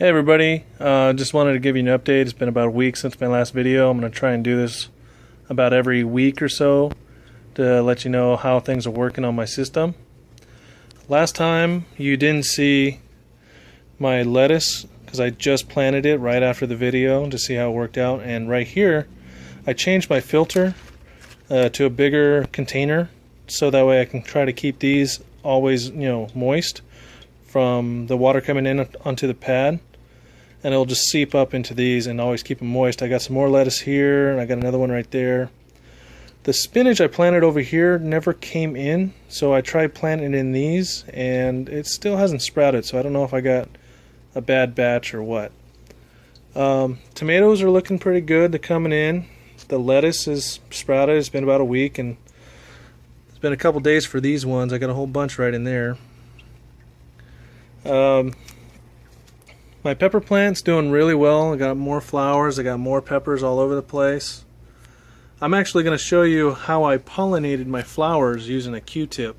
Hey everybody, just wanted to give you an update. It's been about a week since my last video. I'm going to try and do this about every week or so to let you know how things are working on my system. Last time you didn't see my lettuce because I just planted it right after the video to see how it worked out, and right here I changed my filter to a bigger container so that way I can try to keep these always moist from the water coming in onto the pad, and it'll just seep up into these and always keep them moist. I got some more lettuce here, and I got another one right there. The spinach I planted over here never came in, so I tried planting it in these, and it still hasn't sprouted, so I don't know if I got a bad batch or what. Tomatoes are looking pretty good. They're coming in. The lettuce is sprouted. It's been about a week, and it's been a couple days for these ones. I got a whole bunch right in there. My pepper plant's doing really well. I got more flowers. I got more peppers all over the place. I'm actually going to show you how I pollinated my flowers using a Q-tip.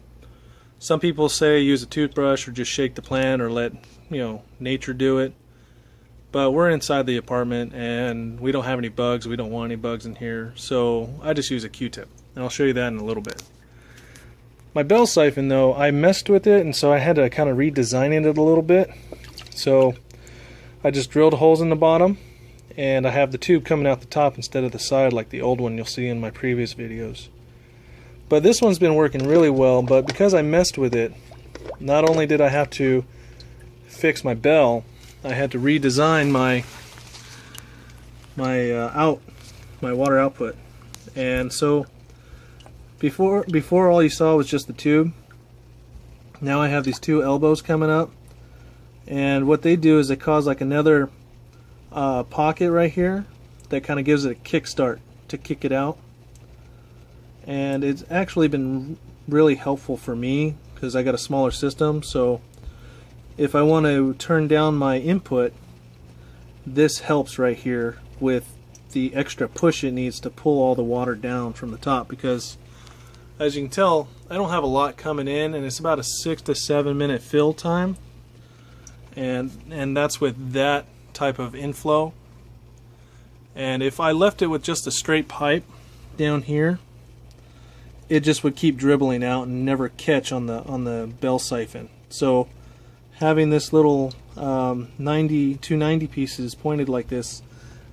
Some people say use a toothbrush or just shake the plant or let nature do it. But we're inside the apartment and we don't have any bugs. We don't want any bugs in here, so I just use a Q-tip, and I'll show you that in a little bit. My bell siphon, though, I messed with it, and so I had to kind of redesign it a little bit. So I just drilled holes in the bottom, and I have the tube coming out the top instead of the side like the old one you'll see in my previous videos. But this one's been working really well, but because I messed with it, not only did I have to fix my bell, I had to redesign my water output. And so before all you saw was just the tube. Now I have these two elbows coming up, and what they do is they cause like another pocket right here that kind of gives it a kickstart to kick it out. And it's actually been really helpful for me because I got a smaller system, so if I want to turn down my input, this helps right here with the extra push it needs to pull all the water down from the top, because as you can tell, I don't have a lot coming in, and it's about a 6 to 7 minute fill time, and that's with that type of inflow. And if I left it with just a straight pipe down here, it just would keep dribbling out and never catch on the bell siphon. So having this little 290 pieces pointed like this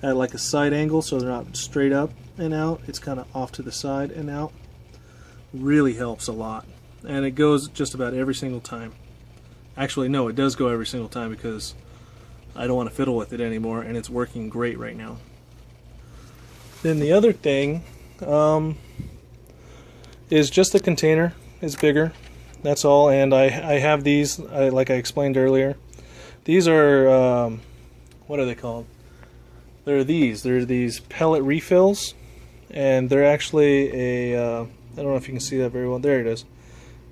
at like a side angle, so they're not straight up and out, it's kind of off to the side and out, really helps a lot. And it goes just about every single time. Actually, no, it does go every single time because I don't want to fiddle with it anymore, and it's working great right now. Then the other thing is just the container is bigger. That's all. And I have these, like I explained earlier. These are, what are they called? They're these pellet refills, and they're actually a, I don't know if you can see that very well. There it is.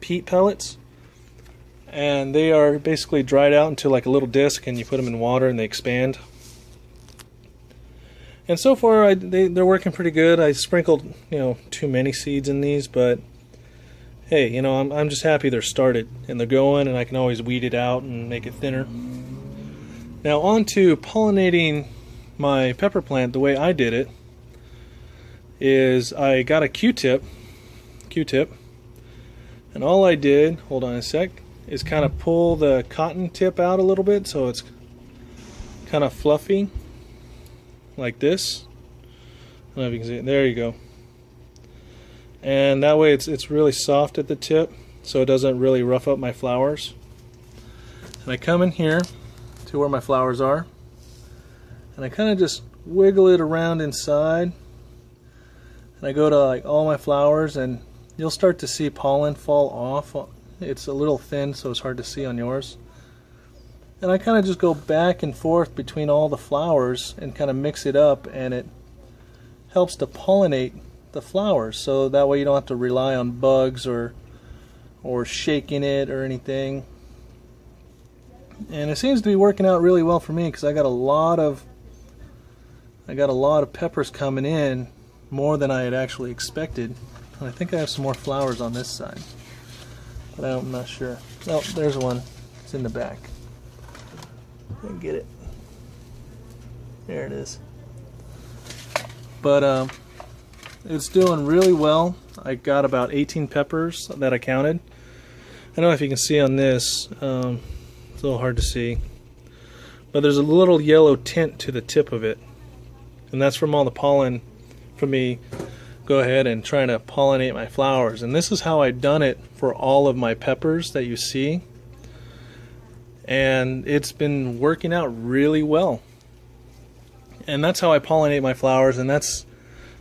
Peat pellets. And they are basically dried out into like a little disc, and you put them in water and they expand. And so far they're working pretty good. I sprinkled too many seeds in these, but hey, I'm just happy they're started and they're going, and I can always weed it out and make it thinner. Now on to pollinating my pepper plant. The way I did it is I got a Q-tip, and all I did, hold on a sec, is kind of pull the cotton tip out a little bit so it's kind of fluffy like this. I don't know if you can see it. There you go. And that way it's really soft at the tip, so it doesn't really rough up my flowers. And I come in here to where my flowers are, and I kind of just wiggle it around inside, and I go to like all my flowers, and you'll start to see pollen fall off. It's a little thin, so it's hard to see on yours. And I kind of just go back and forth between all the flowers and kind of mix it up, and it helps to pollinate the flowers, so that way you don't have to rely on bugs or shaking it or anything. And it seems to be working out really well for me because I got a lot of peppers coming in, more than I had actually expected. And I think I have some more flowers on this side, but I'm not sure. Oh, there's one. It's in the back. Get it. There it is. But it's doing really well. I got about 18 peppers that I counted. I don't know if you can see on this. It's a little hard to see. But there's a little yellow tint to the tip of it. And that's from all the pollen from me go ahead and trying to pollinate my flowers. And this is how I've done it for all of my peppers that you see. And it's been working out really well. And that's how I pollinate my flowers, and that's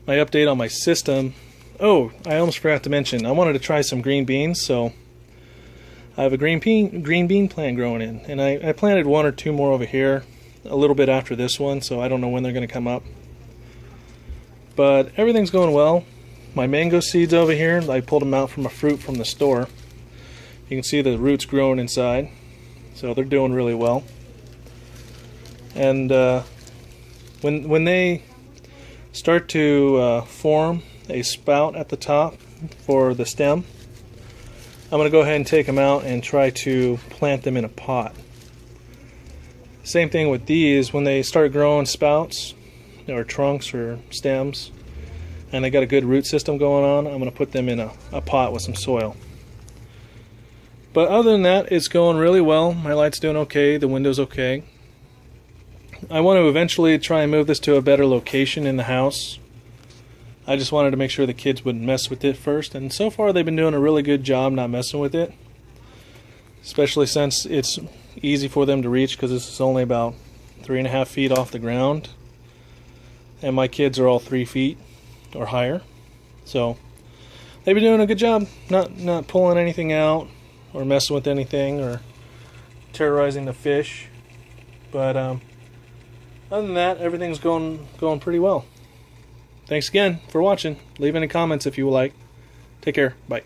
my update on my system. Oh, I almost forgot to mention, I wanted to try some green beans, so I have a green bean plant growing in. And I planted one or two more over here a little bit after this one, so I don't know when they're going to come up. But everything's going well. My mango seeds over here, I pulled them out from a fruit from the store. You can see the roots growing inside, so they're doing really well. And when they start to form a spout at the top for the stem, I'm going to go ahead and take them out and try to plant them in a pot. Same thing with these, when they start growing spouts or trunks or stems and they got a good root system going on, I'm going to put them in a pot with some soil. But other than that, it's going really well. My light's doing okay, the window's okay. I want to eventually try and move this to a better location in the house. I just wanted to make sure the kids wouldn't mess with it first, and so far they've been doing a really good job not messing with it, especially since it's easy for them to reach because this is only about 3.5 feet off the ground, and my kids are all 3 feet or higher, so they've been doing a good job not pulling anything out or messing with anything or terrorizing the fish. But other than that, everything's going pretty well. Thanks again for watching. Leave any comments if you would like. Take care. Bye.